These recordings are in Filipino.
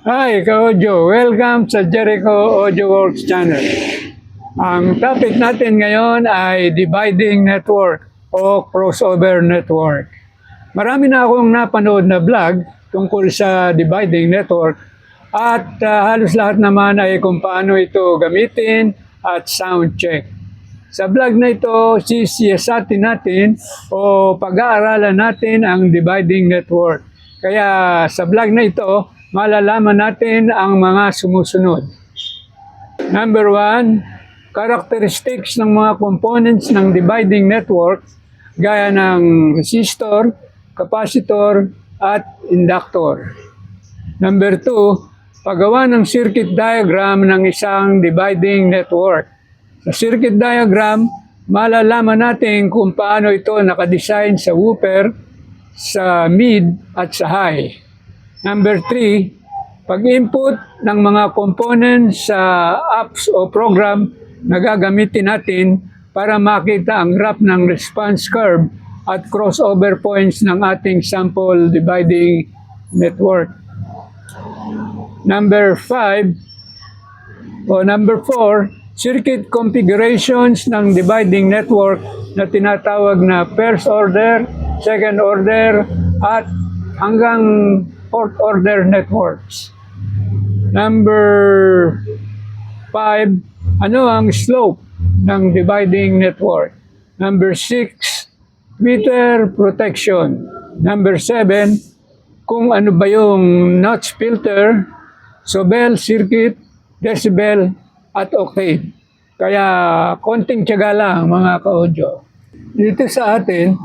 Hi, ka-audio. Welcome sa Jericho Audio Works channel. Ang topic natin ngayon ay dividing network o crossover network. Marami na akong napanood na vlog tungkol sa dividing network at halos lahat naman ay kung paano ito gamitin at sound check. Sa vlog na ito, sisiyasatin natin o pag-aaralan natin ang dividing network. Kaya sa vlog na ito, malalaman natin ang mga sumusunod. Number 1, characteristics ng mga components ng dividing network gaya ng resistor, capacitor, at inductor. Number 2, paggawa ng circuit diagram ng isang dividing network. Sa circuit diagram, malalaman natin kung paano ito nakadesign sa woofer, sa mid at sa high. Number 3, pag-input ng mga components sa apps o program na gagamitin natin para makita ang graph ng response curve at crossover points ng ating sample dividing network. Number 4, circuit configurations ng dividing network na tinatawag na first order, second order, at hanggang fourth order networks. Number 5, ano ang slope ng dividing network? Number 6, meter protection. Number 7, kung ano ba yung notch filter, Sobel circuit, decibel, at octave. Kaya konting tiyaga lang mga ka-audio. Dito sa atin,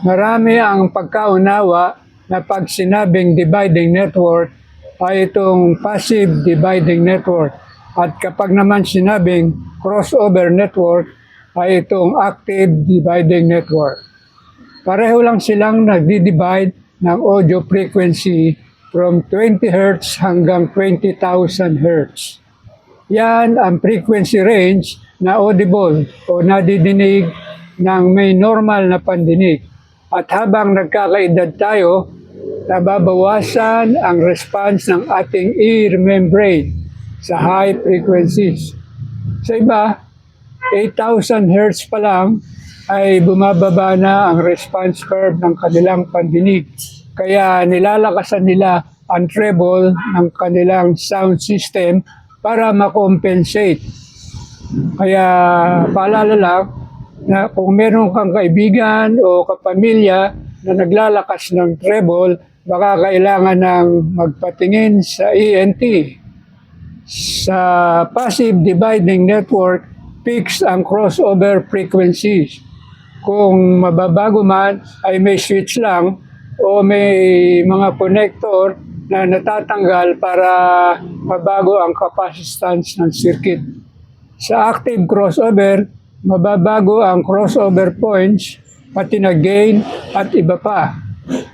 marami ang pagkaunawa na pag sinabing dividing network ay itong passive dividing network. At kapag naman sinabing crossover network ay itong active dividing network. Pareho lang silang nagdi-divide ng audio frequency from 20 Hz hanggang 20,000 Hz. Yan ang frequency range na audible o nadidinig ng may normal na pandinig. At habang nagkakaedad tayo, nababawasan ang response ng ating ear membrane sa high frequencies. Sa iba, 8,000 Hz pa lang ay bumababa na ang response curve ng kanilang pandinig. Kaya nilalakasan nila ang treble ng kanilang sound system para makompensate. Kaya paalala lang na kung meron kang kaibigan o kapamilya na naglalakas ng treble, baka kailangan ng magpatingin sa ENT. Sa passive dividing network, fixed ang crossover frequencies. Kung mababago man, ay may switch lang o may mga connector na natatanggal para mabago ang capacitance ng circuit. Sa active crossover, mababago ang crossover points, pati na gain at iba pa.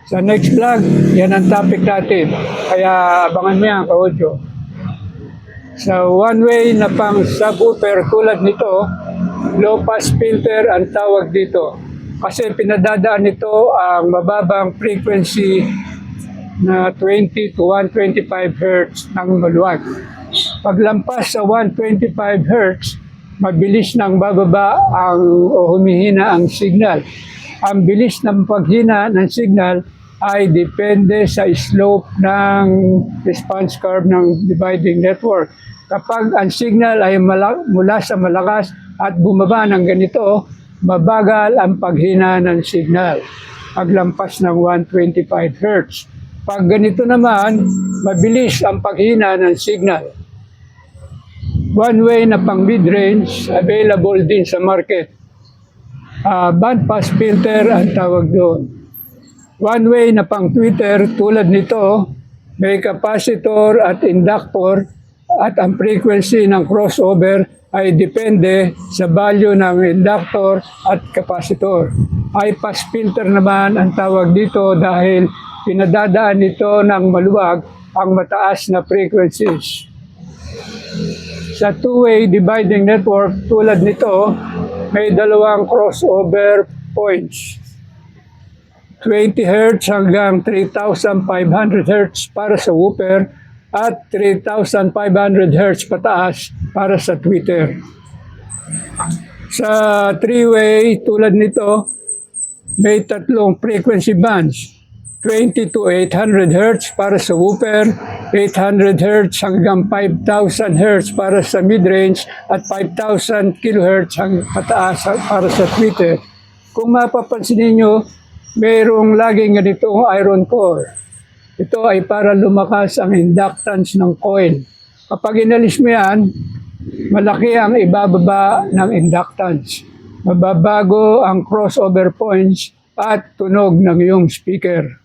Sa next vlog, yan ang topic natin. Kaya abangan mo yan, ka-audio. Sa one-way na pang subwoofer tulad nito, low-pass filter ang tawag dito. Kasi pinadadaan nito ang mababang frequency na 20 to 125 Hz ng maluwag. Paglampas sa 125 Hz, mabilis nang bababa o humihina ang signal. Ang bilis ng paghina ng signal ay depende sa slope ng response curve ng dividing network. Kapag ang signal ay mula sa malakas at bumaba ng ganito, mabagal ang paghina ng signal. Paglampas ng 125 Hz. Pag ganito naman, mabilis ang paghina ng signal. One-way na pang mid-range, available din sa market. Bandpass filter ang tawag doon. One-way na pang tweeter tulad nito, may capacitor at inductor at ang frequency ng crossover ay depende sa value ng inductor at capacitor. High-pass filter naman ang tawag dito dahil pinadadaan nito ng maluwag ang mataas na frequencies. Sa two-way dividing network tulad nito, may dalawang crossover points. 20 Hz hanggang 3,500 Hz para sa woofer at 3,500 Hz pataas para sa tweeter. Sa three-way tulad nito, may tatlong frequency bands. 20 to 800 Hz para sa wooper, 800 Hz hanggang 5,000 Hz para sa mid-range, at 5,000 kHz hanggang pataas para sa tweeter. Kung mapapansin niyo, mayroong laging ganitong iron core. Ito ay para lumakas ang inductance ng coil. Kapag inalis mo yan, malaki ang ibababa ng inductance. Mababago ang crossover points at tunog ng iyong speaker.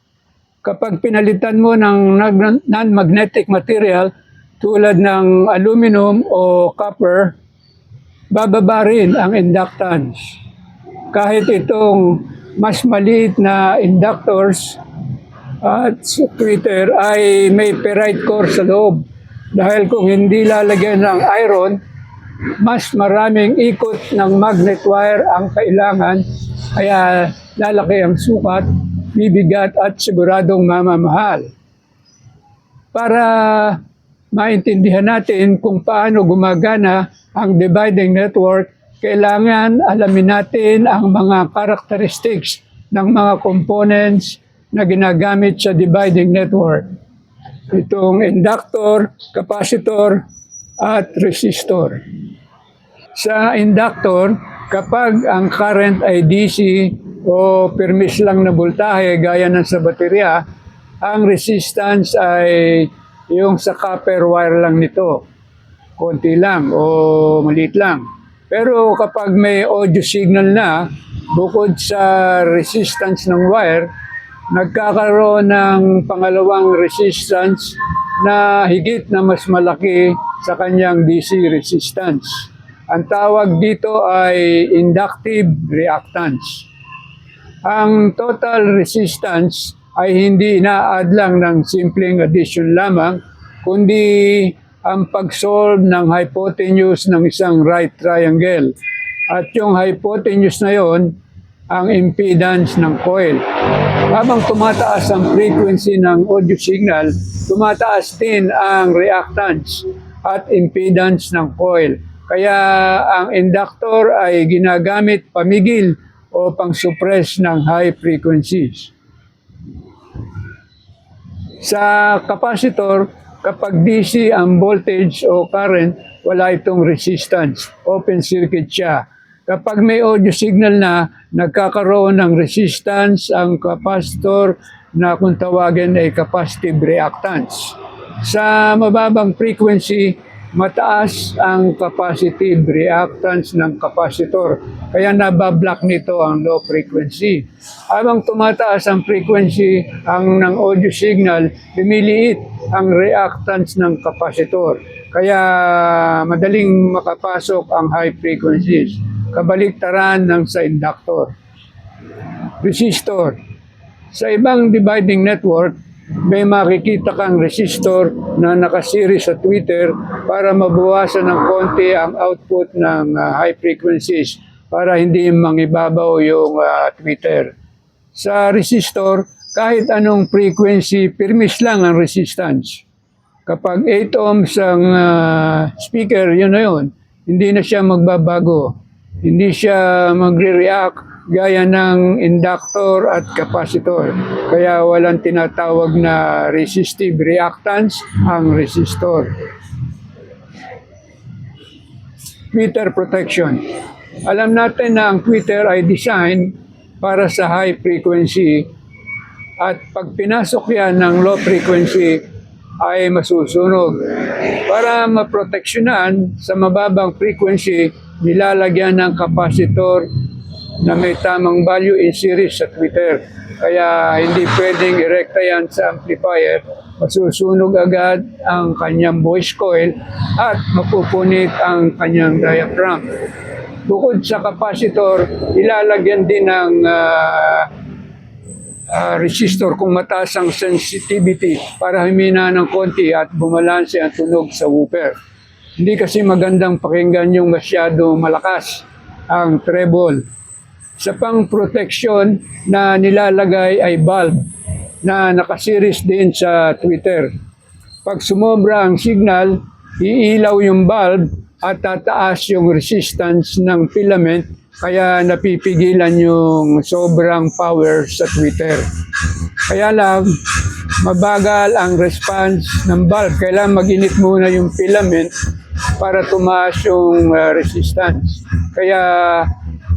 Kapag pinalitan mo ng non-magnetic material tulad ng aluminum o copper, bababa rin ang inductance. Kahit itong mas maliit na inductors at tweeter ay may ferrite core sa loob. Dahil kung hindi lalagyan ng iron, mas maraming ikot ng magnet wire ang kailangan, kaya lalaki ang sukat, bibigat at siguradong mamamahal. Para maintindihan natin kung paano gumagana ang dividing network, kailangan alamin natin ang mga characteristics ng mga components na ginagamit sa dividing network. Itong inductor, capacitor, at resistor. Sa inductor, kapag ang current ay DC o permis lang na voltahe gaya ng sa baterya, ang resistance ay yung sa copper wire lang nito. Konti lang o maliit lang. Pero kapag may audio signal na, bukod sa resistance ng wire, nagkakaroon ng pangalawang resistance na higit na mas malaki sa kanyang DC resistance. Ang tawag dito ay inductive reactance. Ang total resistance ay hindi ina-add lang ng simpleng addition lamang, kundi ang pag-solve ng hypotenuse ng isang right triangle. At yung hypotenuse na yon, ang impedance ng coil. Habang tumataas ang frequency ng audio signal, tumataas din ang reactance at impedance ng coil. Kaya ang inductor ay ginagamit pamigil o pang-suppress ng high frequencies. Sa capacitor, kapag DC ang voltage o current, wala itong resistance. Open circuit siya. Kapag may audio signal na, nagkakaroon ng resistance ang capacitor na kung tawagin ay capacitive reactance. Sa mababang frequency, mataas ang capacitive reactance ng capacitor. Kaya nabablock nito ang low frequency. Habang tumataas ang frequency ng audio signal, lumiliit ang reactance ng capacitor. Kaya madaling makapasok ang high frequencies. Kabaliktaran ng sa inductor. Resistor. Sa ibang dividing network, may makikita kang resistor na nakasiris sa tweeter para mabawasan ng konti ang output ng high frequencies para hindi mangibabaw yung tweeter. Sa resistor, kahit anong frequency, permis lang ang resistance. Kapag 8 ohms ang speaker, yun na yun. Hindi na siya magbabago. Hindi siya magre-react gaya ng inductor at capacitor. Kaya walang tinatawag na resistive reactance ang resistor. Tweeter protection. Alam natin na ang tweeter ay design para sa high frequency at pag pinasok yan ng low frequency ay masusunog. Para maproteksyonan sa mababang frequency, nilalagyan ng capacitor na may tamang value in series sa tweeter. Kaya hindi pwedeng irekta yan sa amplifier. Masusunog agad ang kanyang voice coil at mapupunit ang kanyang diaphragm. Bukod sa capacitor, ilalagyan din ng resistor kung mataas ang sensitivity para humina ng konti at bumalanse ang tunog sa woofer. Hindi kasi magandang pakinggan yung masyado malakas ang treble. Sa pang-protection na nilalagay ay bulb na nakasiris din sa tweeter. Pag sumobra ang signal, iilaw yung bulb at tataas yung resistance ng filament kaya napipigilan yung sobrang power sa tweeter. Kaya lang, mabagal ang response ng bulb. Kailangan mag-init muna yung filament para tumaas yung resistance. Kaya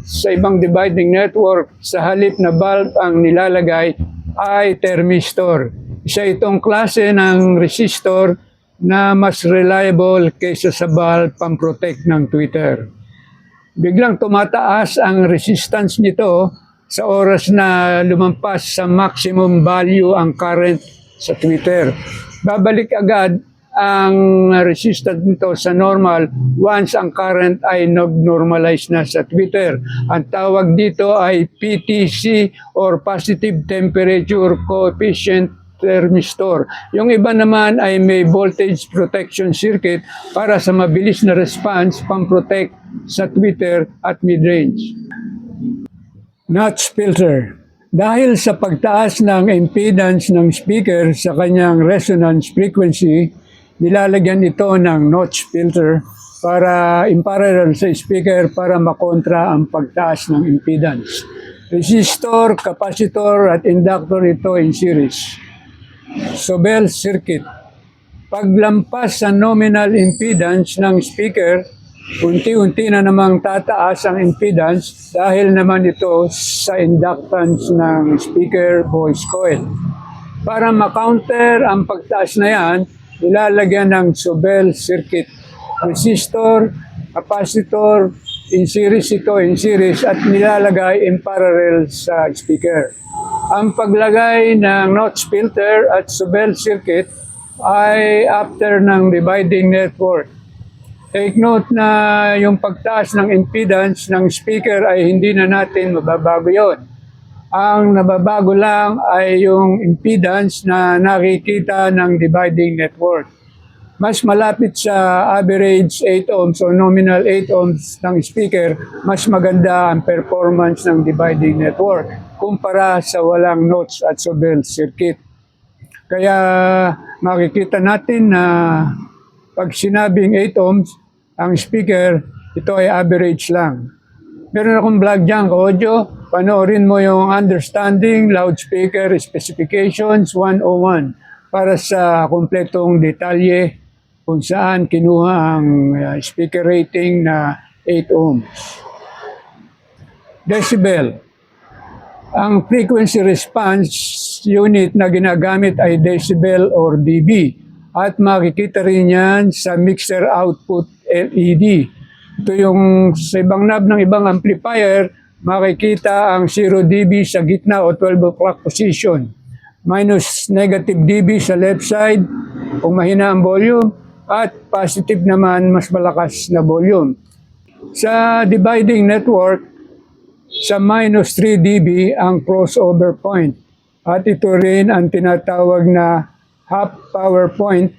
sa ibang dividing network, sa halip na bulb ang nilalagay ay thermistor. Isa itong klase ng resistor na mas reliable kaysa sa bulb pang-protect ng tweeter. Biglang tumataas ang resistance nito sa oras na lumampas sa maximum value ang current sa tweeter. Babalik agad ang resistance nito sa normal once ang current ay nag-normalize na sa tweeter. Ang tawag dito ay PTC or Positive Temperature Coefficient Thermistor. Yung iba naman ay may voltage protection circuit para sa mabilis na response pang-protect sa tweeter at mid-range. Notch filter. Dahil sa pagtaas ng impedance ng speaker sa kanyang resonance frequency, nilalagyan ito ng notch filter para in parallel sa speaker para makontra ang pagtaas ng impedance. Resistor, capacitor at inductor ito in series. Sobel circuit. Paglampas sa nominal impedance ng speaker, unti-unti na namang tataas ang impedance dahil naman ito sa inductance ng speaker voice coil. Para ma-counter ang pagtaas na yan, nilalagyan ng Sobel circuit. Resistor, capacitor, in series ito, in series, at nilalagay in parallel sa speaker. Ang paglagay ng notch filter at Sobel circuit ay after ng dividing network. Take note na yung pagtaas ng impedance ng speaker ay hindi na natin mababago yon. Ang nababago lang ay yung impedance na nakikita ng dividing network. Mas malapit sa average 8 ohms o nominal 8 ohms ng speaker, mas maganda ang performance ng dividing network kumpara sa walang notch at Sobel circuit. Kaya makikita natin na pag sinabing 8 ohms, ang speaker, ito ay average lang. Meron akong vlog dyan, audio, panoorin mo yung Understanding Loudspeaker Specifications 101 para sa kumpletong detalye kung saan kinuha ang speaker rating na 8 ohms. Decibel. Ang frequency response unit na ginagamit ay decibel or dB at makikita rin yan sa mixer output LED. Ito yung sa ibang knob ng ibang amplifier, makikita ang 0 dB sa gitna o 12 o'clock position. Minus negative dB sa left side kung mahina ang volume at positive naman mas malakas na volume. Sa dividing network, sa minus 3 dB ang crossover point. At ito rin ang tinatawag na half power point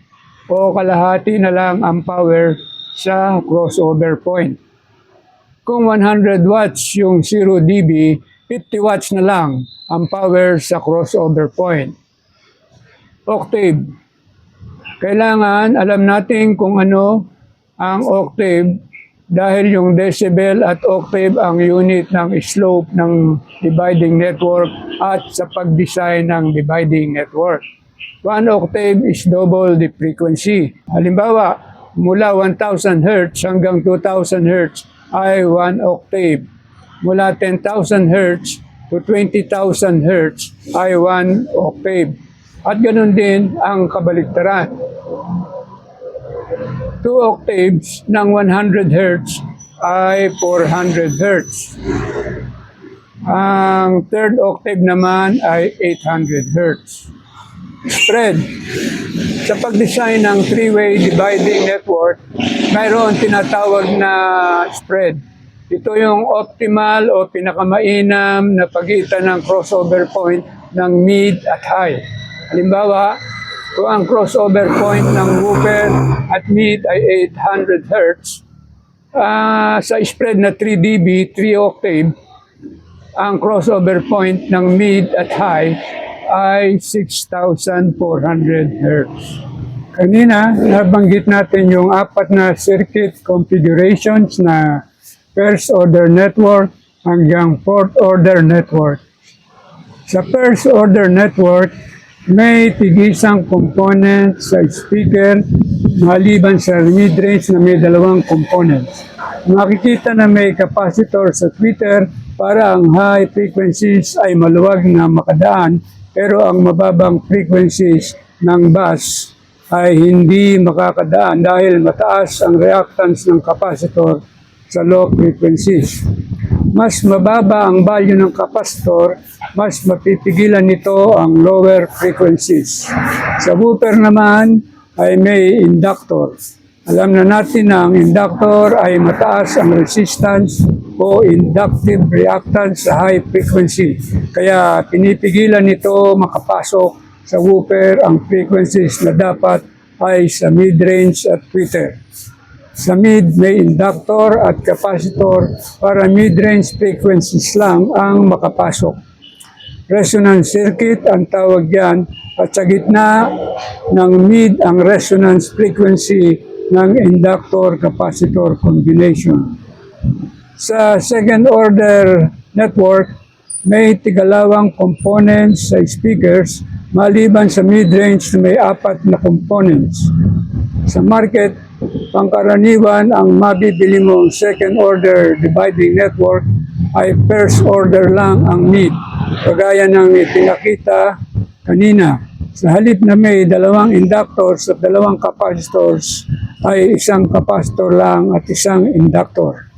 o kalahati na lang ang power sa crossover point. Kung 100 watts yung 0 dB, 50 watts na lang ang power sa crossover point. Octave. Kailangan alam natin kung ano ang octave dahil yung decibel at octave ang unit ng slope ng dividing network at sa pag-design ng dividing network. 1 octave is double the frequency. Halimbawa, mula 1,000 Hz hanggang 2,000 Hz ay 1 octave. Mula 10,000 Hz to 20,000 Hz ay 1 octave. At ganoon din ang kabaliktaran. 2 octaves ng 100 Hz ay 400 Hz. Ang third octave naman ay 800 Hz. Spread. Sa pag-design ng three-way dividing network, mayroon tinatawag na spread. Ito yung optimal o pinakamainam na pagitan ng crossover point ng mid at high. Halimbawa, kung ang crossover point ng woofer at mid ay 800 Hz, sa spread na 3 dB, 3 octave, ang crossover point ng mid at high ay 6,400 Hz. Kanina, nabanggit natin yung apat na circuit configurations na first order network hanggang fourth order network. Sa first order network, may tigisang component sa speaker maliban sa mid-range na may dalawang components. Makikita na may capacitor sa tweeter para ang high frequencies ay maluwag na makadaan pero ang mababang frequencies ng bus ay hindi makakadaan dahil mataas ang reactance ng capacitor sa low frequencies. Mas mababa ang value ng capacitor, mas mapipigilan nito ang lower frequencies. Sa woofer naman ay may inductor. Alam na natin na ang inductor ay mataas ang resistance o inductive reactance sa high frequency. Kaya pinipigilan nito makapasok sa woofer ang frequencies na dapat ay sa mid-range at tweeter. Sa mid, may inductor at capacitor para mid-range frequencies lang ang makapasok. Resonance circuit ang tawag yan at sa gitna ng mid ang resonance frequency ng inductor-capacitor combination. Sa second order network, may tigalawang components sa speakers maliban sa mid-range na may apat na components. Sa market, pangkaraniwan ang mabibili mong second order dividing network ay first order lang ang mid. Kagaya ng ipinakita kanina. Sa halip na may dalawang inductors at dalawang capacitors ay isang capacitor lang at isang inductor.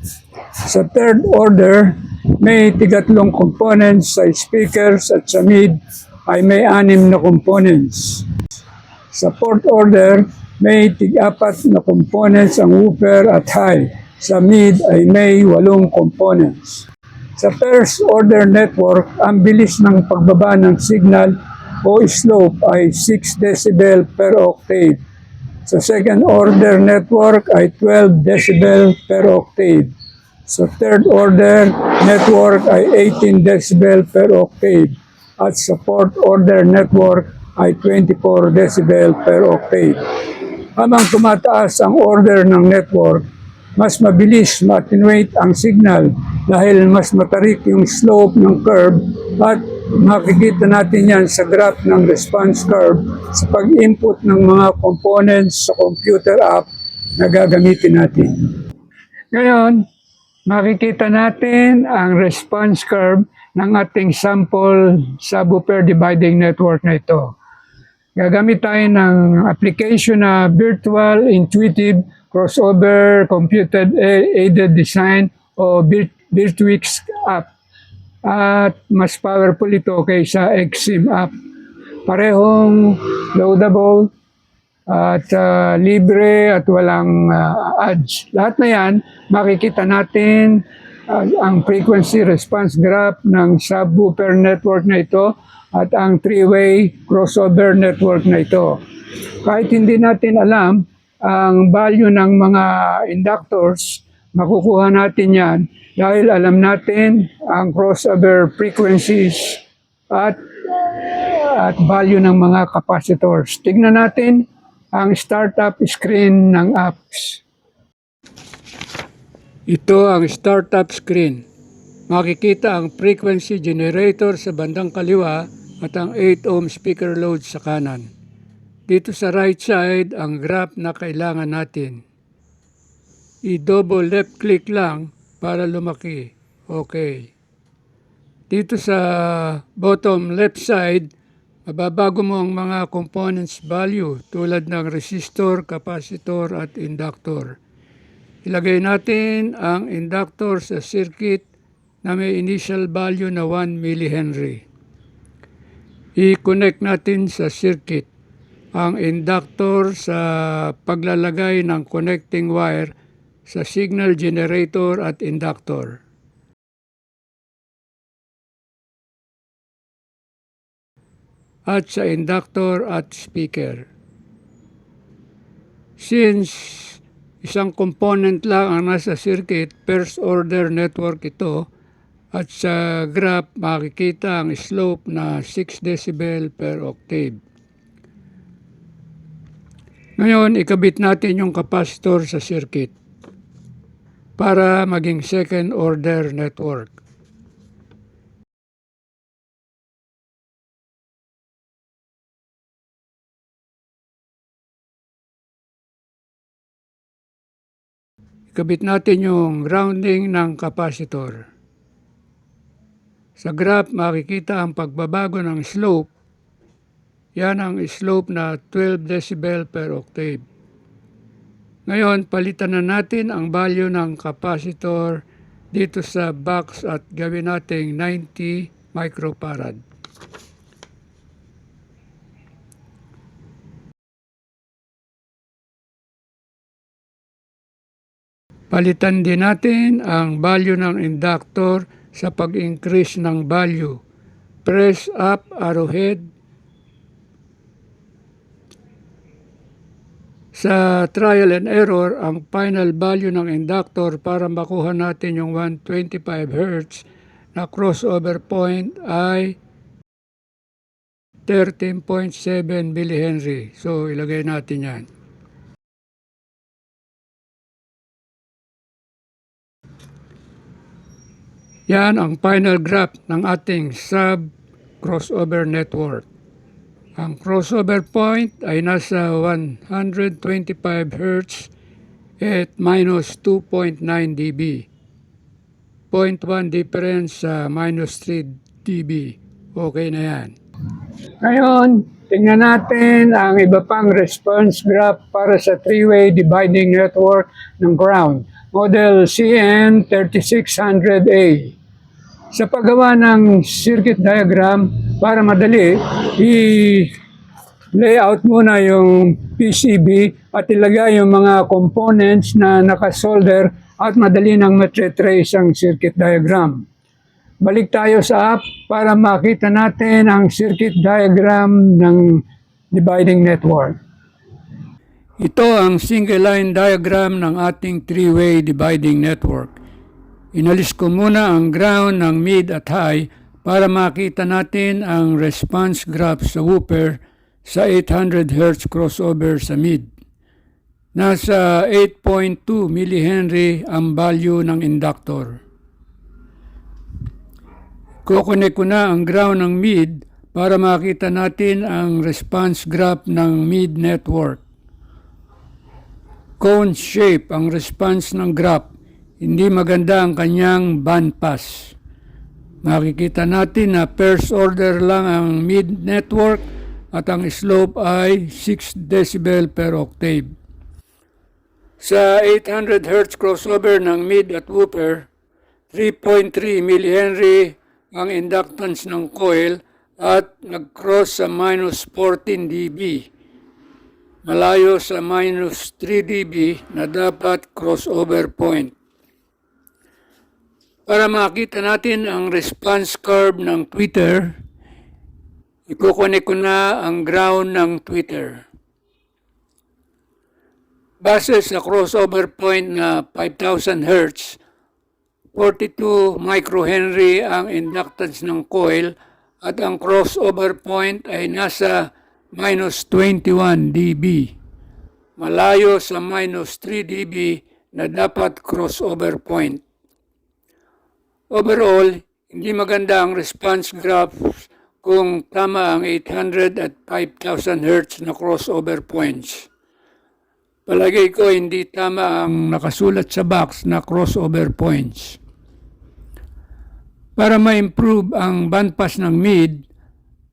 Sa third order, may tigatlong components sa speakers at sa mid ay may 6 na components. Sa fourth order, may tig-4 na components ang woofer at high. Sa mid ay may 8 components. Sa first order network, ang bilis ng pagbaba ng signal o slope ay 6 decibel per octave. Sa second order network ay 12 decibel per octave. Sa third order network ay 18 decibel per octave. At sa fourth order network ay 24 decibel per octave. Habang tumataas ang order ng network, mas mabilis ma-attenuate ang signal dahil mas matarik yung slope ng curve at makikita natin yan sa graph ng response curve sa pag-input ng mga components sa computer app na gagamitin natin. Ngayon, makikita natin ang response curve ng ating sample subwoofer dividing network na ito. Gagamit tayo ng application na Virtual Intuitive Crossover Computed Aided Design o Virtuix app. At mas powerful ito kaysa XSIM app. Parehong loadable at libre at walang ads. Lahat na yan, makikita natin ang frequency response graph ng subwoofer network na ito at ang three-way crossover network na ito. Kahit hindi natin alam ang value ng mga inductors, makukuha natin yan dahil alam natin ang crossover frequencies at value ng mga capacitors. Tignan natin ang startup screen ng apps. Ito ang startup screen. Makikita ang frequency generator sa bandang kaliwa at ang 8 ohm speaker load sa kanan. Dito sa right side ang graph na kailangan natin. I-double left click lang para lumaki. Okay. Dito sa bottom left side, mababago mo ang mga components value tulad ng resistor, capacitor at inductor. Ilagay natin ang inductor sa circuit na may initial value na 1 millihenry. I-connect natin sa circuit ang inductor sa paglalagay ng connecting wire sa signal generator at inductor. At sa inductor at speaker. Since isang component lang ang nasa circuit, first order network ito, at sa graph makikita ang slope na 6 decibel per octave. Ngayon, ikabit natin yung capacitor sa circuit para maging second order network. Ikabit natin yung grounding ng capacitor. Sa graph, makikita ang pagbabago ng slope. Yan ang slope na 12 decibel per octave. Ngayon, palitan na natin ang value ng capacitor dito sa box at gawin nating 90 microfarad. Palitan din natin ang value ng inductor sa pag-increase ng value. Press up arrowhead. Sa trial and error, ang final value ng inductor para makuha natin yung 125 Hz na crossover point ay 13.7 millihenry. So, ilagay natin yan. Yan ang final graph ng ating sub-crossover network. Ang crossover point ay nasa 125 Hz at minus 2.9 dB. 0.1 difference sa minus 3 dB. Okay na yan. Ngayon, tingnan natin ang iba pang response graph para sa three-way dividing network ng ground. Model CN3600A. Sa paggawa ng circuit diagram, para madali, i-layout muna yung PCB at ilagay yung mga components na nakasolder at madali nang matrace ang circuit diagram. Balik tayo sa app para makita natin ang circuit diagram ng dividing network. Ito ang single line diagram ng ating three-way dividing network. Inalis ko muna ang ground ng mid at high para makita natin ang response graph sa whooper sa 800 Hz crossover sa mid. Nasa 8.2 millihenry ang value ng inductor. Kukonek ko na ang ground ng mid para makita natin ang response graph ng mid network. Cone shape ang response ng graph. Hindi maganda ang kanyang bandpass. Makikita natin na first order lang ang mid network at ang slope ay 6 decibel per octave. Sa 800 Hz crossover ng mid at whooper, 3.3 millihenry ang inductance ng coil at nag-cross sa minus 14 dB. Malayo sa minus 3 dB na dapat crossover point. Para makita natin ang response curve ng tweeter, ikukonek ko na ang ground ng tweeter. Base sa crossover point na 5,000 Hz, 42 microhenry ang inductance ng coil at ang crossover point ay nasa minus 21 dB. Malayo sa minus 3 dB na dapat crossover point. Overall, hindi maganda ang response graph kung tama ang 800 at 5,000 Hz na crossover points. Palagay ko hindi tama ang nakasulat sa box na crossover points. Para ma-improve ang bandpass ng mid,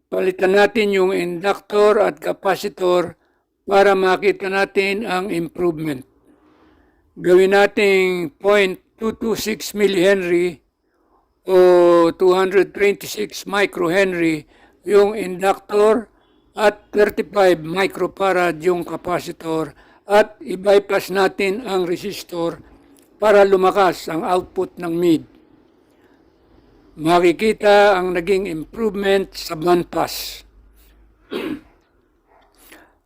palitan natin yung inductor at capacitor para makita natin ang improvement. Gawin nating 0.226 millihenry o 226 microhenry yung inductor at 35 microfarad yung capacitor at i-bypass natin ang resistor para lumakas ang output ng mid. Makikita ang naging improvement sa bandpass.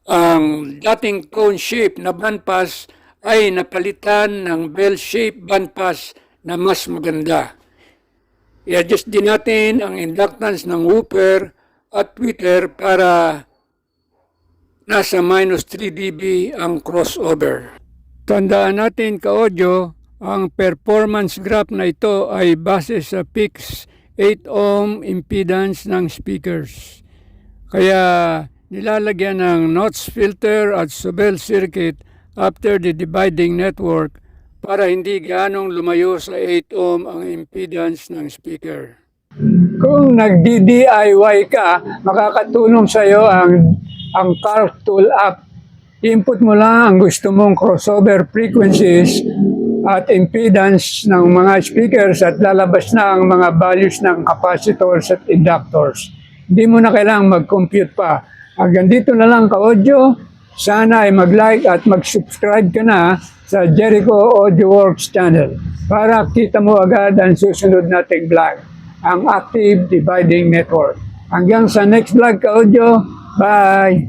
Ang dating cone shape na bandpass ay napalitan ng bell shape bandpass na mas maganda. I-adjust din natin ang inductance ng whooper at tweeter para nasa minus 3 dB ang crossover. Tandaan natin ka-audio, ang performance graph na ito ay base sa fixed 8 ohm impedance ng speakers. Kaya nilalagyan ng notch filter at Sobel circuit after the dividing network para hindi ganong lumayo sa 8 ohm ang impedance ng speaker. Kung nagdi-DIY ka, makakatulong sa iyo ang Calc Tool app. Input mo lang ang gusto mong crossover frequencies at impedance ng mga speakers at lalabas na ang mga values ng capacitors at inductors. Hindi mo na kailangang mag-compute pa. Hanggang dito na lang ka-audio. Sana ay mag-like at mag-subscribe ka na sa Jericho Audio Works channel para kita mo agad ang susunod nating vlog, ang Active Dividing Network. Hanggang sa next vlog ka-audio. Bye!